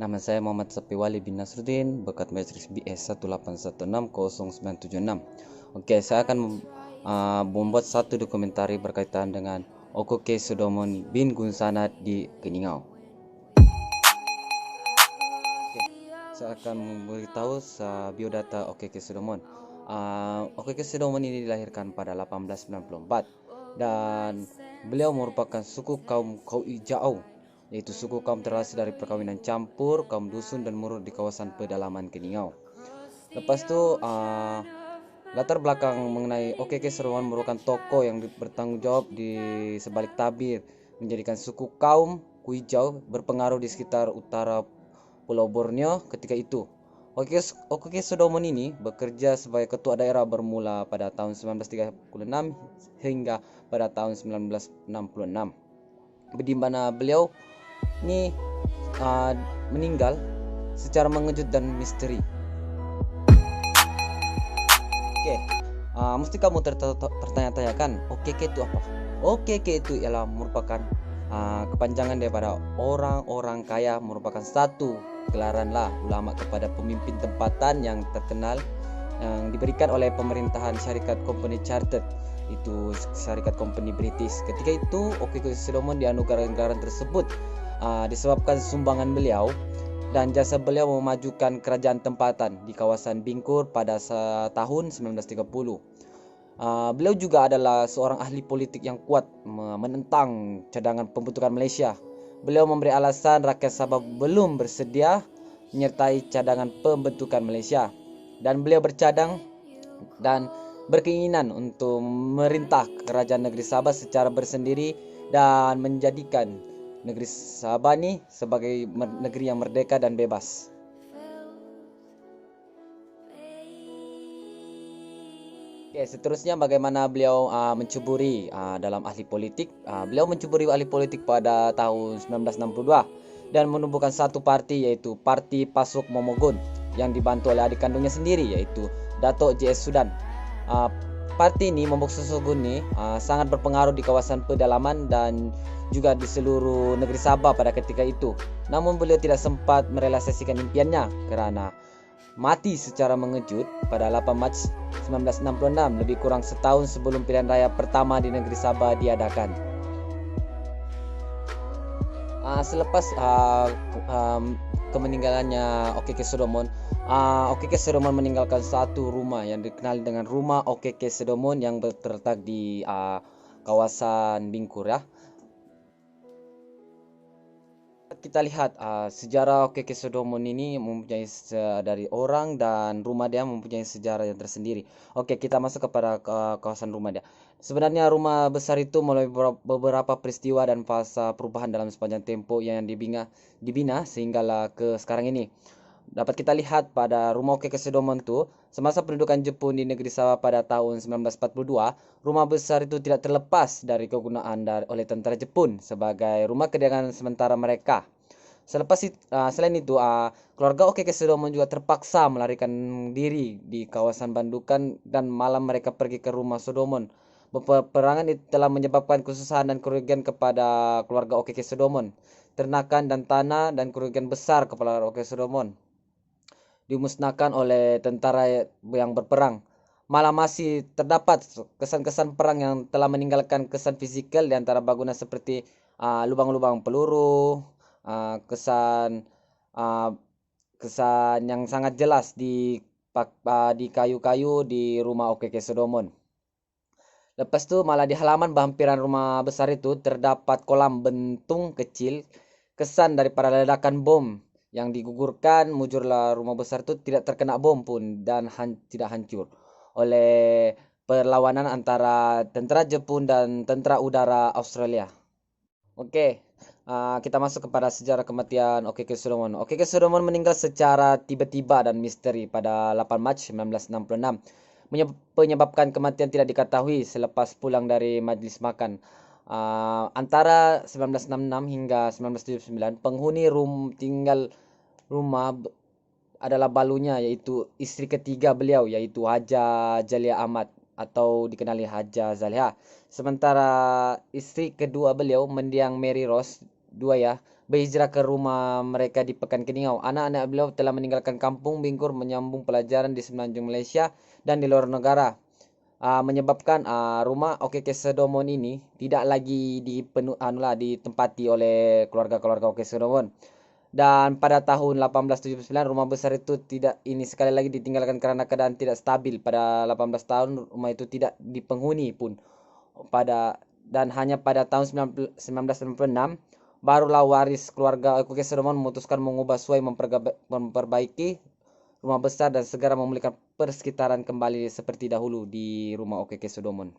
Nama saya Muhammad Sapiwali bin Nasruddin, bekat matriks BS 181609776. Oke, saya akan membuat satu dokumentari berkaitan dengan Okoke Sodomon bin Gunsanat di Keningau. Oke, saya akan memberitahu biodata Okoke Sodomon. Okoke Sodomon ini dilahirkan pada 1894 dan beliau merupakan suku kaum Kauijau, yaitu suku kaum terhasil dari perkawinan campur kaum dusun dan murut di kawasan pedalaman Keningau. Lepas itu latar belakang mengenai Okoke Sodomon merupakan tokoh yang bertanggung jawab di sebalik tabir menjadikan suku kaum Kuijau berpengaruh di sekitar utara Pulau Borneo ketika itu. Okoke Sodomon ini bekerja sebagai ketua daerah bermula pada tahun 1936 hingga pada tahun 1966, di mana beliau ini meninggal secara mengejut dan misteri. Oke, mesti kamu tertanya-tanya kan, OKK itu apa? OKK itu ialah merupakan kepanjangan daripada orang-orang kaya, merupakan satu gelaran lah ulama kepada pemimpin tempatan yang terkenal yang diberikan oleh pemerintahan syarikat company chartered, itu syarikat company British. Ketika itu Okoke Sodomon dianugerahi gelaran tersebut disebabkan sumbangan beliau dan jasa beliau memajukan kerajaan tempatan di kawasan Bingkur pada tahun 1930. Beliau juga adalah seorang ahli politik yang kuat menentang cadangan pembentukan Malaysia. Beliau memberi alasan rakyat Sabah belum bersedia menyertai cadangan pembentukan Malaysia, dan beliau bercadang dan berkeinginan untuk merintah kerajaan negeri Sabah secara bersendiri dan menjadikan negeri Sabah ini sebagai negeri yang merdeka dan bebas. Oke, seterusnya bagaimana beliau mencuburi dalam ahli politik. Beliau mencuburi ahli politik pada tahun 1962 dan menumbuhkan satu parti, yaitu Parti Pasuk Momogun, yang dibantu oleh adik kandungnya sendiri, yaitu Datuk JS Sudan. Parti ini Momok Susugun ini sangat berpengaruh di kawasan pedalaman dan juga di seluruh negeri Sabah pada ketika itu. Namun beliau tidak sempat merealisasikan impiannya kerana mati secara mengejut pada 8 Mac 1966, lebih kurang setahun sebelum pilihan raya pertama di negeri Sabah diadakan. Selepas kemeninggalannya Okoke Sodomon, Okoke Sodomon meninggalkan satu rumah yang dikenal dengan rumah Okoke Sodomon yang terletak di kawasan Bingkur ya. Kita lihat sejarah Okoke Sodomon ini mempunyai dari orang dan rumah dia mempunyai sejarah yang tersendiri. Oke, kita masuk kepada kawasan rumah dia. Sebenarnya rumah besar itu melalui beberapa peristiwa dan fase perubahan dalam sepanjang tempo yang dibina sehinggalah ke sekarang ini. Dapat kita lihat pada rumah Okoke Sodomon itu, semasa pendudukan Jepun di negeri Sabah pada tahun 1942, rumah besar itu tidak terlepas dari kegunaan oleh tentara Jepun sebagai rumah kediaman sementara mereka. Selain itu, keluarga Okoke Sodomon juga terpaksa melarikan diri di kawasan Bandukan dan malam mereka pergi ke rumah Sodomon. Peperangan itu telah menyebabkan kesusahan dan kerugian kepada keluarga Okoke Sodomon. Ternakan dan tanah dan kerugian besar kepada Okoke Sodomon dimusnahkan oleh tentara yang berperang. Malah masih terdapat kesan-kesan perang yang telah meninggalkan kesan fisikal di antara bangunan seperti lubang-lubang peluru, kesan yang sangat jelas di kayu-kayu di rumah Okoke Sodomon. Lepas itu malah di halaman hampiran rumah besar itu terdapat kolam bentung kecil, kesan daripada ledakan bom yang digugurkan. Mujurlah rumah besar itu tidak terkena bom pun dan tidak hancur oleh perlawanan antara tentara Jepun dan tentara udara Australia. Oke, kita masuk kepada sejarah kematian Okoke Sodomon. Okoke Sodomon meninggal secara tiba-tiba dan misteri pada 8 Mac 1966. Penyebabkan kematian tidak diketahui selepas pulang dari majlis makan. Antara 1966 hingga 1979, penghuni tinggal rumah adalah balunya, yaitu istri ketiga beliau, yaitu Haja Jalia Ahmad atau dikenali Haja Zaliha. Sementara istri kedua beliau, mendiang Mary Rose, 2 ya, berhijrah ke rumah mereka di Pekan Keningau. Anak-anak beliau telah meninggalkan kampung Bingkur menyambung pelajaran di semenanjung Malaysia dan di luar negara. Menyebabkan rumah Okeke Sedomon ini tidak lagi ditempati oleh keluarga-keluarga Okeke Sedomon. Dan pada tahun 1879 rumah besar itu tidak ini sekali lagi ditinggalkan karena keadaan tidak stabil. Pada 18 tahun rumah itu tidak dipenghuni pun. Hanya pada tahun 1996 barulah waris keluarga Okeke Sedomon memutuskan mengubah suai memperbaiki rumah besar dan segera memulihkan persekitaran kembali seperti dahulu di rumah Okeke Sedomon.